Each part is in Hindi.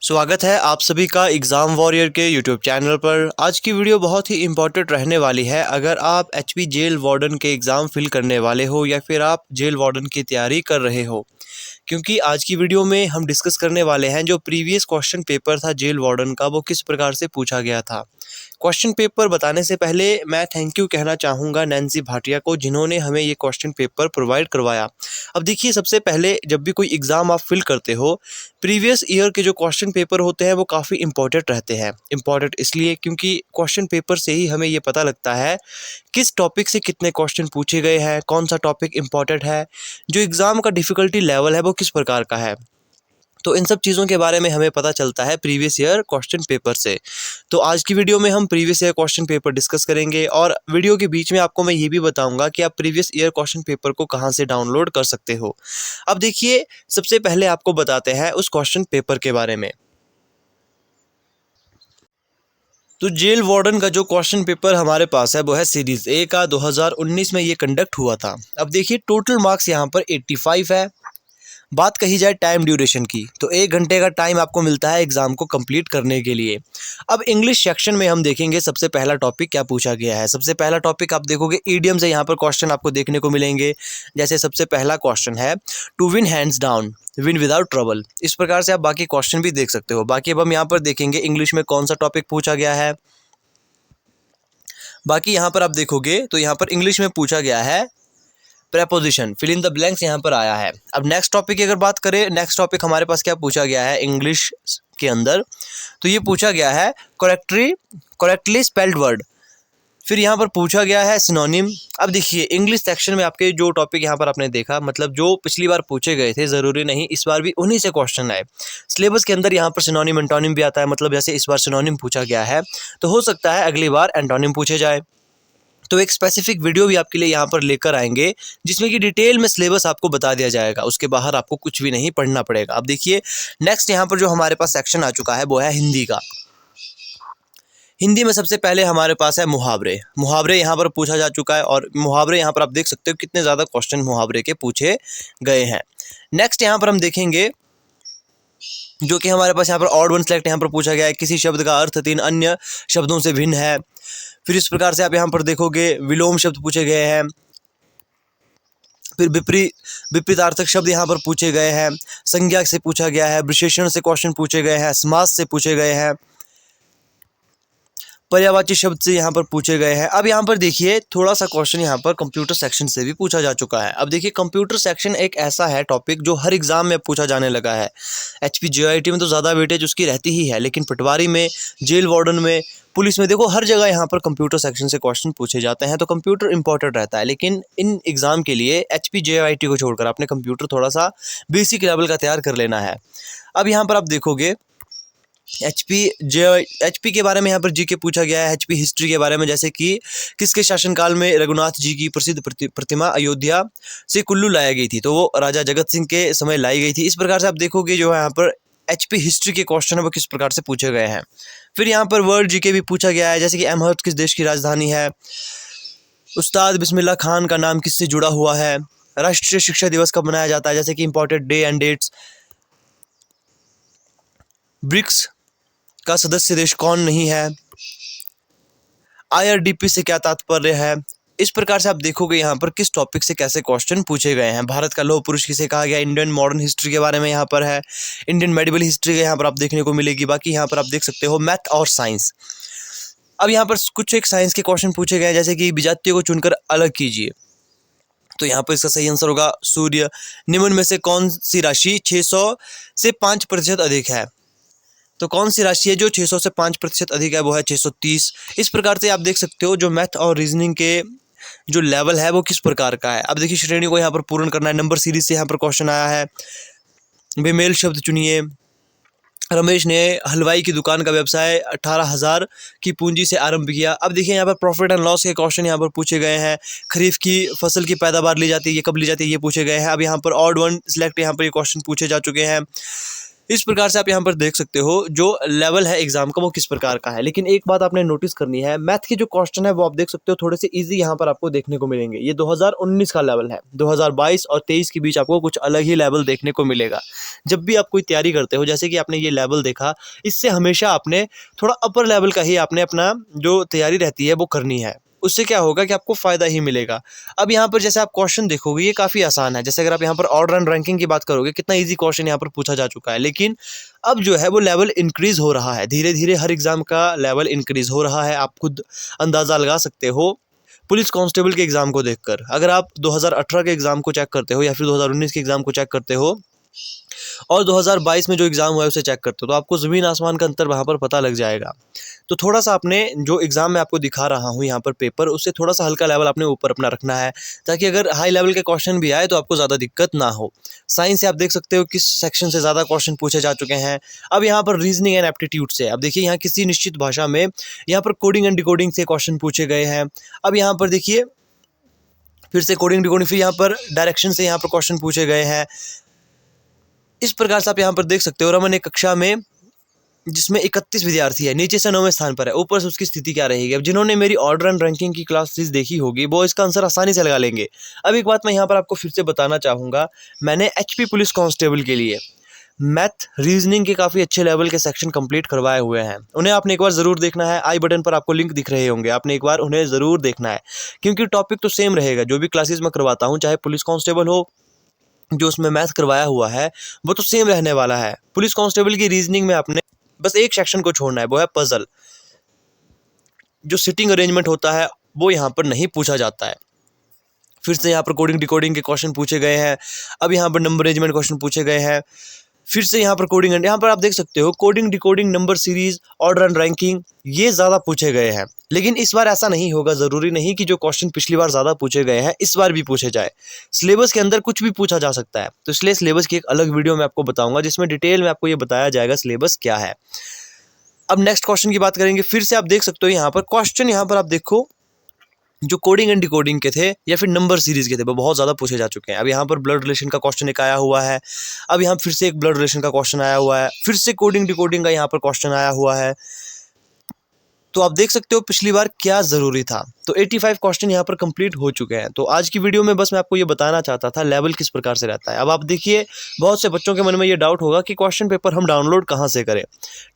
स्वागत है आप सभी का एग्ज़ाम वॉरियर के यूट्यूब चैनल पर। आज की वीडियो बहुत ही इम्पोर्टेंट रहने वाली है। अगर आप एचपी जेल वार्डन के एग्ज़ाम फिल करने वाले हो या फिर आप जेल वार्डन की तैयारी कर रहे हो, क्योंकि आज की वीडियो में हम डिस्कस करने वाले हैं जो प्रीवियस क्वेश्चन पेपर था जेल वार्डन का, वो किस प्रकार से पूछा गया था। क्वेश्चन पेपर बताने से पहले मैं थैंक यू कहना चाहूँगा नैन्सी भाटिया को, जिन्होंने हमें ये क्वेश्चन पेपर प्रोवाइड करवाया। अब देखिए, सबसे पहले जब भी कोई एग्ज़ाम आप फिल करते हो, प्रीवियस ईयर के जो क्वेश्चन पेपर होते हैं वो काफ़ी इंपॉर्टेंट रहते हैं। इंपॉर्टेंट इसलिए क्योंकि क्वेश्चन पेपर से ही हमें ये पता लगता है किस टॉपिक से कितने क्वेश्चन पूछे गए हैं, कौन सा टॉपिक इंपॉर्टेंट है, जो एग्ज़ाम का डिफ़िकल्टी लेवल है वो किस प्रकार का है। तो इन सब चीज़ों के बारे में हमें पता चलता है प्रीवियस ईयर क्वेश्चन पेपर से। तो आज की वीडियो में हम previous year question paper discuss करेंगे और वीडियो के बीच में आपको मैं ये भी बताऊंगा कि आप प्रीवियस ईयर क्वेश्चन पेपर को कहाँ से डाउनलोड कर सकते हो। अब देखिए, सबसे पहले आपको बताते हैं उस क्वेश्चन पेपर के बारे में। तो जेल वार्डन का जो क्वेश्चन पेपर हमारे पास है वो है सीरीज ए का, 2019 में ये कंडक्ट हुआ था। अब देखिए, टोटल मार्क्स यहाँ पर 85 है। बात कही जाए टाइम ड्यूरेशन की, तो 1 घंटे का टाइम आपको मिलता है एग्ज़ाम को कंप्लीट करने के लिए। अब इंग्लिश सेक्शन में हम देखेंगे सबसे पहला टॉपिक क्या पूछा गया है। सबसे पहला टॉपिक आप देखोगे ईडियम से यहाँ पर क्वेश्चन आपको देखने को मिलेंगे। जैसे सबसे पहला क्वेश्चन है to win hands down, win without trouble. इस प्रकार से आप बाकी क्वेश्चन भी देख सकते हो। बाकी अब हम यहाँ पर देखेंगे इंग्लिश में कौन सा टॉपिक पूछा गया है। बाकी यहाँ पर आप देखोगे तो यहाँ पर इंग्लिश में पूछा गया है preposition, fill in the blanks यहाँ पर आया है। अब नेक्स्ट टॉपिक की अगर बात करें, नेक्स्ट टॉपिक हमारे पास क्या पूछा गया है इंग्लिश के अंदर, तो ये पूछा गया है करेक्टली स्पेल्ड वर्ड। फिर यहाँ पर पूछा गया है सिनोनिम। अब देखिए, इंग्लिश सेक्शन में आपके जो टॉपिक यहाँ पर आपने देखा, मतलब जो पिछली बार पूछे गए थे, ज़रूरी नहीं इस बार भी उन्हीं से क्वेश्चन आए। सिलेबस के अंदर यहाँ पर सिनोनिम एंटोनिम भी आता है। मतलब जैसे इस बार सिनोनिम पूछा गया है तो हो सकता है अगली बार एंटोनिम पूछे जाए। तो एक स्पेसिफिक वीडियो भी आपके लिए यहाँ पर लेकर आएंगे जिसमें कि डिटेल में सिलेबस आपको बता दिया जाएगा। उसके बाहर आपको कुछ भी नहीं पढ़ना पड़ेगा। अब देखिए, नेक्स्ट यहाँ पर जो हमारे पास सेक्शन आ चुका है वो है हिंदी का। हिंदी में सबसे पहले हमारे पास है मुहावरे। मुहावरे यहाँ पर पूछा जा चुका है और मुहावरे यहाँ पर आप देख सकते हो कितने ज़्यादा क्वेश्चन मुहावरे के पूछे गए हैं। नेक्स्ट यहाँ पर हम देखेंगे जो कि हमारे पास यहाँ पर ऑड वन सेलेक्ट यहाँ पर पूछा गया है। किसी शब्द का अर्थ 3 अन्य शब्दों से भिन्न है। फिर इस प्रकार से आप यहाँ पर देखोगे विलोम शब्द पूछे गए हैं। फिर विपरीतार्थक शब्द यहाँ पर पूछे गए हैं। संज्ञा से पूछा गया है। विशेषण से क्वेश्चन पूछे गए हैं। समास से पूछे गए हैं। पर्यायवाची शब्द से यहाँ पर पूछे गए हैं। अब यहाँ पर देखिए, थोड़ा सा क्वेश्चन यहाँ पर कंप्यूटर सेक्शन से भी पूछा जा चुका है। अब देखिए, कंप्यूटर सेक्शन एक ऐसा है टॉपिक जो हर एग्जाम में पूछा जाने लगा है। एचपी जेआईटी में तो ज़्यादा वेटेज उसकी रहती ही है, लेकिन पटवारी में, जेल वार्डन में, पुलिस में, देखो हर जगह यहाँ पर कंप्यूटर सेक्शन से क्वेश्चन पूछे जाते हैं। तो कंप्यूटर इंपॉर्टेंट रहता है, लेकिन इन एग्ज़ाम के लिए एचपी जेआईटी को छोड़कर आपने कंप्यूटर थोड़ा सा बेसिक लेवल का तैयार कर लेना है। अब यहाँ पर आप देखोगे एचपी के बारे में यहाँ पर जीके पूछा गया है। एचपी हिस्ट्री के बारे में, जैसे कि किसके शासनकाल में रघुनाथ जी की प्रसिद्ध प्रतिमा अयोध्या से कुल्लू लाया गई थी, तो वो राजा जगत सिंह के समय लाई गई थी। इस प्रकार से आप देखोगे जो है यहाँ पर एचपी हिस्ट्री के क्वेश्चन है वो किस प्रकार से पूछे गए हैं। फिर यहाँ पर वर्ल्ड जीके भी पूछा गया है, जैसे कि अमहद किस देश की राजधानी है, उस्ताद बिस्मिल्लाह खान का नाम किससे जुड़ा हुआ है, राष्ट्रीय शिक्षा दिवस कब मनाया जाता है, जैसे कि important day and dates, BRICS का सदस्य देश कौन नहीं है, आईआरडीपी से क्या तात्पर्य है। इस प्रकार से आप देखोगे यहाँ पर किस टॉपिक से कैसे क्वेश्चन पूछे गए हैं। भारत का लौह पुरुष किसे कहा गया, इंडियन मॉडर्न हिस्ट्री के बारे में यहाँ पर है। इंडियन मेडिवल हिस्ट्री यहाँ पर आप देखने को मिलेगी। बाकी यहाँ पर आप देख सकते हो मैथ और साइंस। अब यहाँ पर कुछ एक साइंस के क्वेश्चन पूछे गए हैं, जैसे कि विजातियों को चुनकर अलग कीजिए। तो यहाँ पर इसका सही आंसर होगा सूर्य। निम्न में से कौन सी राशि 600 से 5% अधिक है, तो कौन सी राशि है जो 600 से 5% अधिक है, वो है 630। इस प्रकार से आप देख सकते हो जो मैथ और रीजनिंग के जो लेवल है वो किस प्रकार का है। अब देखिए, श्रेणी को यहाँ पर पूर्ण करना है। नंबर सीरीज से यहाँ पर क्वेश्चन आया है। बेमेल शब्द चुनिए। रमेश ने हलवाई की दुकान का व्यवसाय 18,000 की पूंजी से आरंभ किया। अब देखिए, यहाँ पर प्रॉफिट एंड लॉस के क्वेश्चन यहाँ पर पूछे गए हैं। खरीफ की फसल की पैदावार ली जाती है, ये कब ली जाती है, ये पूछे गए हैं। अब यहाँ पर ऑड वन सिलेक्ट यहाँ पर ये क्वेश्चन पूछे जा चुके हैं। इस प्रकार से आप यहाँ पर देख सकते हो जो लेवल है एग्जाम का वो किस प्रकार का है। लेकिन एक बात आपने नोटिस करनी है, मैथ के जो क्वेश्चन है वो आप देख सकते हो थोड़े से इजी यहाँ पर आपको देखने को मिलेंगे। ये 2019 का लेवल है, 2022 और 23 के बीच आपको कुछ अलग ही लेवल देखने को मिलेगा। जब भी आप कोई तैयारी करते हो, जैसे कि आपने ये लेवल देखा, इससे हमेशा आपने थोड़ा अपर लेवल का ही आपने अपना जो तैयारी रहती है वो करनी है। उससे क्या होगा कि आपको फ़ायदा ही मिलेगा। अब यहाँ पर जैसे आप क्वेश्चन देखोगे ये काफ़ी आसान है। जैसे अगर आप यहाँ पर ऑर्डर एंड रैंकिंग की बात करोगे, कितना इजी क्वेश्चन यहाँ पर पूछा जा चुका है। लेकिन अब जो है वो लेवल इंक्रीज़ हो रहा है, धीरे धीरे हर एग्ज़ाम का लेवल इंक्रीज़ हो रहा है। आप खुद अंदाज़ा लगा सकते हो पुलिस कांस्टेबल के एग्ज़ाम को देखकर। अगर आप 2018 के एग्ज़ाम को चेक करते हो या फिर 2019 के एग्ज़ाम को चेक करते हो और 2022 में जो एग्ज़ाम हुआ है उसे चेक करते हो, तो आपको ज़मीन आसमान का अंतर वहाँ पर पता लग जाएगा। तो थोड़ा सा आपने जो एग्ज़ाम मैं आपको दिखा रहा हूँ यहाँ पर पेपर, उससे थोड़ा सा हल्का लेवल आपने ऊपर अपना रखना है, ताकि अगर हाई लेवल के क्वेश्चन भी आए तो आपको ज़्यादा दिक्कत ना हो। साइंस से आप देख सकते हो किस सेक्शन से ज़्यादा क्वेश्चन पूछे जा चुके हैं। अब यहाँ पर रीजनिंग एंड एप्टीट्यूड से, अब देखिए यहाँ किसी निश्चित भाषा में यहाँ पर कोडिंग एंड डिकोडिंग से क्वेश्चन पूछे गए हैं। अब यहाँ पर देखिए फिर से कोडिंग डिकोडिंग, फिर यहाँ पर डायरेक्शन से यहाँ पर क्वेश्चन पूछे गए हैं। इस प्रकार से आप यहाँ पर देख सकते हो रमन एक कक्षा में जिसमें 31 विद्यार्थी है, नीचे से 9वें स्थान पर है, ऊपर से उसकी स्थिति क्या रहेगी। अब जिन्होंने मेरी ऑर्डर एंड रैंकिंग की क्लासेस देखी होगी वो इसका आंसर आसानी से लगा लेंगे। अब एक बात मैं यहाँ पर आपको फिर से बताना चाहूँगा, मैंने एचपी पुलिस कांस्टेबल के लिए मैथ रीजनिंग के काफ़ी अच्छे लेवल के सेक्शन कंप्लीट करवाए हुए हैं। उन्हें आपने एक बार ज़रूर देखना है, आई बटन पर आपको लिंक दिख रहे होंगे, आपने एक बार उन्हें ज़रूर देखना है, क्योंकि टॉपिक तो सेम रहेगा। जो भी क्लासेस मैं करवाता हूँ, चाहे पुलिस कांस्टेबल हो, जो उसमें मैथ करवाया हुआ है वो तो सेम रहने वाला है। पुलिस कांस्टेबल की रीजनिंग में आपने बस एक सेक्शन को छोड़ना है, वो है पजल। जो सिटिंग अरेंजमेंट होता है वो यहाँ पर नहीं पूछा जाता है। फिर से यहाँ पर कोडिंग डिकोडिंग के क्वेश्चन पूछे गए हैं। अब यहाँ पर नंबर अरेंजमेंट क्वेश्चन पूछे गए हैं। फिर से यहाँ पर कोडिंग, यहाँ पर आप देख सकते हो coding decoding, number series, order and ranking, ये ज़्यादा पूछे गए हैं। लेकिन इस बार ऐसा नहीं होगा, ज़रूरी नहीं कि जो क्वेश्चन पिछली बार ज़्यादा पूछे गए हैं इस बार भी पूछे जाए। सिलेबस के अंदर कुछ भी पूछा जा सकता है, तो इसलिए सिलेबस की एक अलग वीडियो मैं आपको बताऊंगा जिसमें डिटेल में आपको ये बताया जाएगा सिलेबस क्या है। अब नेक्स्ट क्वेश्चन की बात करेंगे। फिर से आप देख सकते हो यहाँ पर क्वेश्चन, यहाँ पर आप देखो जो कोडिंग एंड डिकोडिंग के थे या फिर नंबर सीरीज के थे वो बहुत ज़्यादा पूछे जा चुके हैं। अब यहाँ पर ब्लड रिलेशन का क्वेश्चन एक आया हुआ है। अब यहाँ फिर से एक ब्लड रिलेशन का क्वेश्चन आया हुआ है। फिर से कोडिंग डिकोडिंग का यहाँ पर क्वेश्चन आया हुआ है। तो आप देख सकते हो पिछली बार क्या ज़रूरी था। तो 85 क्वेश्चन यहाँ पर कंप्लीट हो चुके हैं। तो आज की वीडियो में बस मैं आपको ये बताना चाहता था लेवल किस प्रकार से रहता है। अब आप देखिए बहुत से बच्चों के मन में ये डाउट होगा कि क्वेश्चन पेपर हम डाउनलोड कहाँ से करें।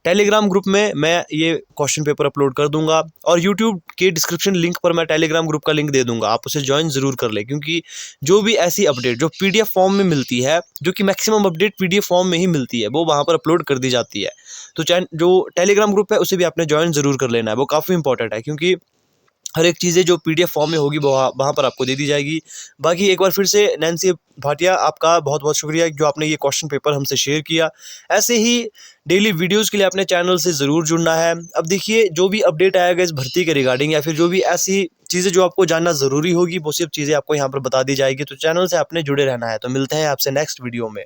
टेलीग्राम ग्रुप में मैं ये क्वेश्चन पेपर अपलोड कर दूंगा और यूट्यूब के डिस्क्रिप्शन लिंक पर मैं टेलीग्राम ग्रुप का लिंक दे दूंगा, आप उसे ज्वाइन ज़रूर कर लें। क्योंकि जो भी ऐसी अपडेट जो PDF फॉर्म में मिलती है, जो कि मैक्सिमम अपडेट PDF फॉर्म में ही मिलती है, वो वहाँ पर अपलोड कर दी जाती है। तो जो टेलीग्राम ग्रुप है उसे भी आपने ज्वाइन ज़रूर कर लेना है, वो काफ़ी इंपॉर्टेंट है। क्योंकि हर एक चीज़ें जो PDF फॉर्म में होगी वो वहाँ पर आपको दे दी जाएगी। बाकी एक बार फिर से नैन्सी भाटिया, आपका बहुत बहुत शुक्रिया जो आपने ये क्वेश्चन पेपर हमसे शेयर किया। ऐसे ही डेली वीडियोस के लिए अपने चैनल से ज़रूर जुड़ना है। अब देखिए जो भी अपडेट आएगा इस भर्ती के रिगार्डिंग या फिर जो भी ऐसी चीज़ें जो आपको जानना ज़रूरी होगी वो सब चीज़ें आपको यहाँ पर बता दी जाएगी। तो चैनल से आपने जुड़े रहना है। तो मिलते हैं आपसे नेक्स्ट वीडियो में।